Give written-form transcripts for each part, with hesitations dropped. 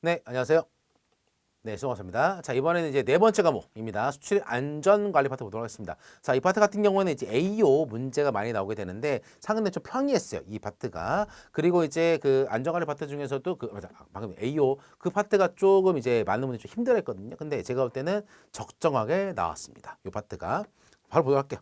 네, 안녕하세요. 네, 수고하셨습니다. 자, 이번에는 이제 네 번째 과목입니다. 수출 안전관리 파트 보도록 하겠습니다. 자, 이 파트 같은 경우는 이제 AO 문제가 많이 나오게 되는데 상당히 좀 평이했어요. 이 파트가. 그리고 이제 그 안전관리 파트 중에서도 맞아, 방금 AO 그 파트가 조금 이제 많은 분들이 좀 힘들었거든요. 근데 제가 볼 때는 적정하게 나왔습니다. 이 파트가. 바로 보도록 할게요.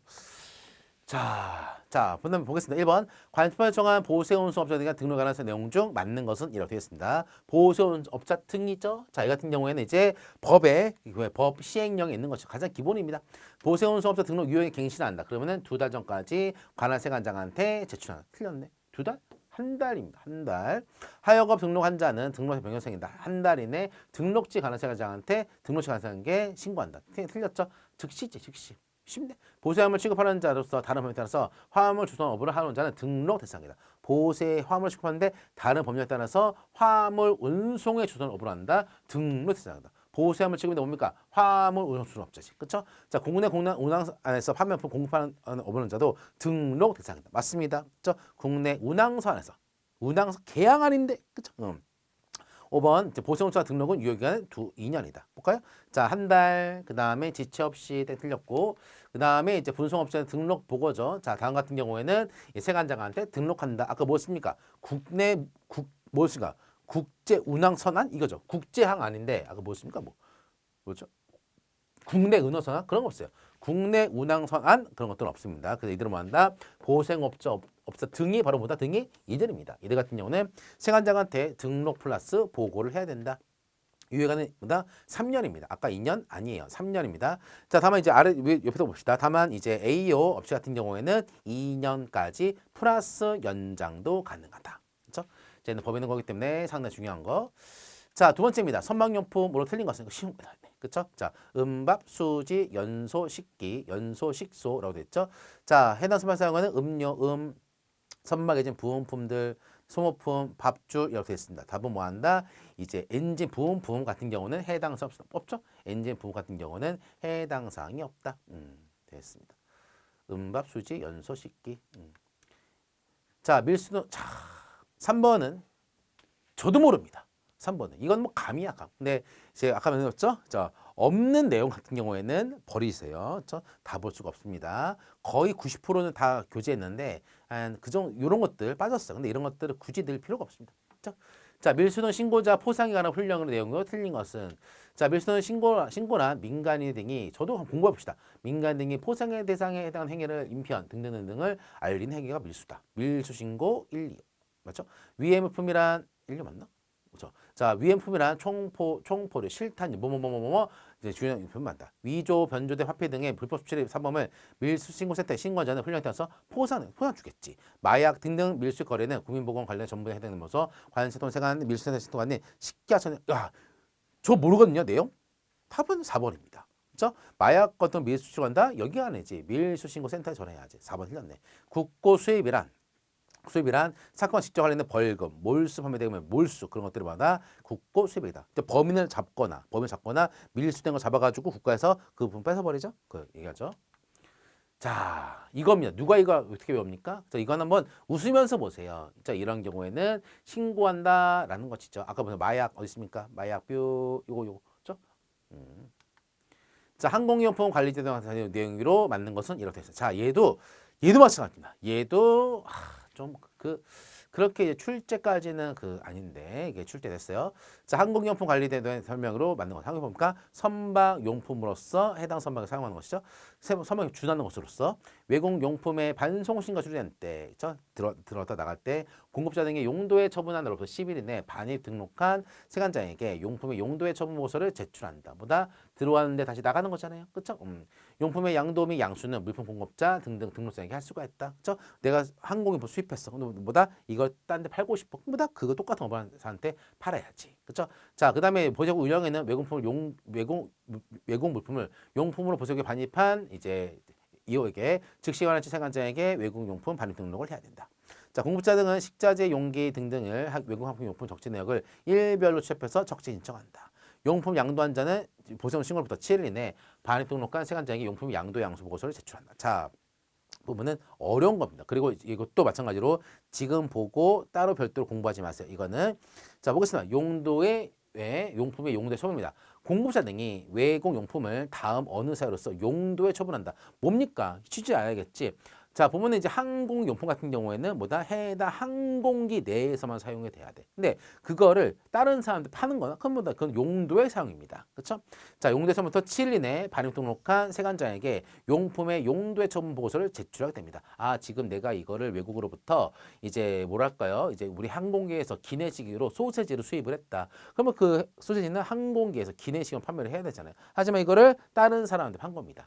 자, 본문 보겠습니다. 1번. 관습법에 정한 보세운수업자 등과 등록관한 내용 중 맞는 것은 이렇게 되겠습니다. 보세운수업자 등이죠. 자, 이 같은 경우에는 이제 법 시행령에 있는 것이 가장 기본입니다. 보세운수업자 등록 유효에 갱신한다. 그러면은 2달 전까지 관할세관장한테 제출한다. 틀렸네. 2달? 한 달입니다. 한 달. 하여업 등록 환자는 등록세 변경생이다. 한 달 이내 등록지 관할세관장한테 등록지 관할세관장에게 신고한다. 틀렸죠? 즉시지, 즉시. 쉽네. 보세화물 취급하는 자로서 다른 법령에 따라서 화물 주선 업무를 하는 자는 등록 대상이다. 보세 화물 취급하는데 다른 법령에 따라서 화물 운송의 주선 업무를 한다. 등록 대상이다. 보세화물 취급인데 뭡니까? 화물 운송 주선업자지. 그렇죠? 자, 국내 운항 안에서 판매품 공급하는 업무는 자도 등록 대상이다. 맞습니다. 그렇죠? 국내 운항소 안에서 운항소 계양 아닌데 그렇죠? 5번 보세운수와 등록은 유효기간은 2년이다. 볼까요? 자, 한 달, 그 다음에 지체 없이 틀렸고, 그 다음에 이제 분송업체 등록 보고죠. 자, 다음 같은 경우에는 세관장한테 등록한다. 아까 뭐였습니까? 뭐였습니까? 국제 운항 선안 이거죠. 국제항 아닌데 아까 뭐였습니까? 뭐죠? 국내 은어선안 그런 거 없어요. 국내 운항선안 그런 것들은 없습니다. 그래서 이들은 뭐한다? 보생업자 업자 등이 바로 뭐다? 등이 이들입니다. 이들 같은 경우는 세관장한테 등록 플러스 보고를 해야 된다. 유효기간은 뭐다? 3년입니다. 아까 2년 아니에요. 3년입니다. 자, 다만 이제 아래 옆에서 봅시다. 다만 이제 AO 업체 같은 경우에는 2년까지 플러스 연장도 가능하다. 그렇죠? 이제는 법에 있는 거기 때문에 상당히 중요한 거. 자, 두 번째입니다. 선박용품으로 틀린 것은 쉬운 거다. 그쵸? 자, 음밥, 수지, 연소, 식기, 연소, 식소라고 됐죠? 자, 해당 선박 사용하는 음료, 선박에 부음품들, 소모품, 밥줄 이렇게 됐습니다. 답은 뭐 한다? 이제 엔진 부음품 같은 경우는 해당 사항 없죠? 엔진 부음 같은 경우는 해당 사항이 없다. 됐습니다. 음밥, 수지, 연소, 식기. 자, 밀수는 자, 3번은 저도 모릅니다. 3번은 이건 뭐 감이야 감. 근데 제가 아까 말했죠? 자, 없는 내용 같은 경우에는 버리세요. 다 볼 수가 없습니다. 거의 90%는 다 교재했는데 한그 정도 이런 것들 빠졌어. 근데 이런 것들을 굳이 늘 필요가 없습니다. 그렇죠? 자, 밀수는 신고자 포상에 관한 훈령의 내용으로 틀린 것은 자, 밀수는 신고나 민간인 등이 저도 한번 공부해 봅시다. 민간 등이 포상의 대상에 해당하는 행위를 인편 등등을 알린 행위가 밀수다. 밀수 신고 1, 2 맞죠? 위해물품이란 1, 2 맞나? 그렇죠. 자, 위험품이란 총포류, 실탄, 이제 주요 인품 많다. 위조, 변조된 화폐 등의 불법 수출의 사범을 밀수신고센터에 신고하자는 훈령에 따라서 포상 주겠지. 마약 등등 밀수 거래는 국민보건 관련 정부에 해당되는 것으로 관세통 세관 밀수센터 신고하는 식기하천. 야, 저 모르거든요 내용. 답은 4번입니다. 그렇죠? 마약 같은 밀수 수출한다 여기 안에지 밀수신고센터에 전화해야지. 4번 틀렸네. 국고 수입이란 사건과 직접 관련된 벌금, 몰수 판매되면 몰수 그런 것들을 받아 국고 수입이다. 범인을 잡거나 밀수된 거 잡아가지고 국가에서 그 부분 뺏어버리죠. 그 얘기하죠. 자, 이겁니다. 누가 이거 어떻게 외웁니까? 자, 이건 한번 웃으면서 보세요. 자, 이런 경우에는 신고한다라는 것이죠. 아까 보면 마약 어디 있습니까? 마약 요거 죠? 자, 항공용품 관리제 등 내용으로 맞는 것은 이렇게 됐어요. 자, 얘도 마찬가지입니다. 얘도 좀 그렇게 출제까지는 아닌데 이게 출제됐어요. 자, 항공용품 관리에 대한 설명으로 맞는 것. 항공용품과 선박용품으로서 해당 선박을 사용하는 것이죠. 선박이 준하는 것으로서 외국용품의 반송신고 수리할 때, 들어왔다 나갈 때 공급자 등의 용도에 처분한 날로부터 10일 이내 반입 등록한 세관장에게 용품의 용도에 처분 보고서를 제출한다. 보다 들어왔는데 다시 나가는 거잖아요. 그렇죠? 용품의 양도 및 양수는 물품 공급자 등등 등록자에게 할 수가 있다. 그렇죠? 내가 항공용품 수입했어. 근데 뭐다? 이걸 딴 데 팔고 싶어. 뭐다? 그거 똑같은 업자한테 팔아야지. 그렇죠? 자, 그다음에 보세국 운영에는 외국 물품을 용품으로 보세국에 반입한 이제 이호에게 즉시 관할지 세관장에게 외국 용품 반입 등록을 해야 된다. 자, 공급자 등은 식자재, 용기 등등을 외국 항공 용품 적재 내역을 일별로 취합해서 적재 신청한다. 용품 양도한 자는 보세운 신고로부터 7일 이내 반입 등록한 세관장에게 용품 양도 양수 보고서를 제출한다. 자, 부분은 어려운 겁니다. 그리고 이것도 마찬가지로 지금 보고 따로 별도로 공부하지 마세요. 이거는 자, 보겠습니다. 용도의 용품의 용도에 처분입니다. 공급자 등이 외국 용품을 다음 어느 사유로서 용도에 처분한다. 뭡니까? 취지 알아야겠지. 자, 보면은 이제 항공용품 같은 경우에는 뭐다? 해당 항공기 내에서만 사용이 돼야 돼. 근데 그거를 다른 사람한테 파는 거나 그건 용도의 사용입니다. 그렇죠? 자, 용도의 처분부터 7일 이내 발행 등록한 세관자에게 용품의 용도의 처분 보고서를 제출하게 됩니다. 아, 지금 내가 이거를 외국으로부터 이제 뭐랄까요? 이제 우리 항공기에서 기내식으로 소세지를 수입을 했다. 그러면 그 소세지는 항공기에서 기내식으로 판매를 해야 되잖아요. 하지만 이거를 다른 사람한테 판 겁니다.